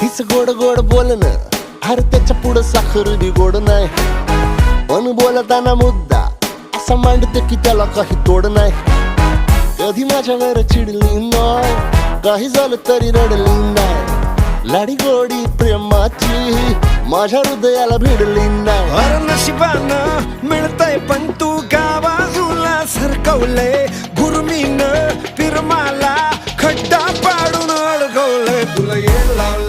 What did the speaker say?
तीच गोड गोड बोलणं, अरे त्याच्या पुढं साखर बी गोड नाही. पण बोलताना मुद्दा असा मांडते की त्याला काही तोड नाही. कधी माझ्यावर चिडली नाही, काही झालं तरी रडली नाही. लाडी गोडी प्रेमाची माझ्या हृदयाला भिडली नाही. अरे नशिबानं मिळतंय पण तू गावाजूला सरकवले. गुरमीनं पिरमाला खड्डा पाडून अडकवलंय. तुला येड लावलं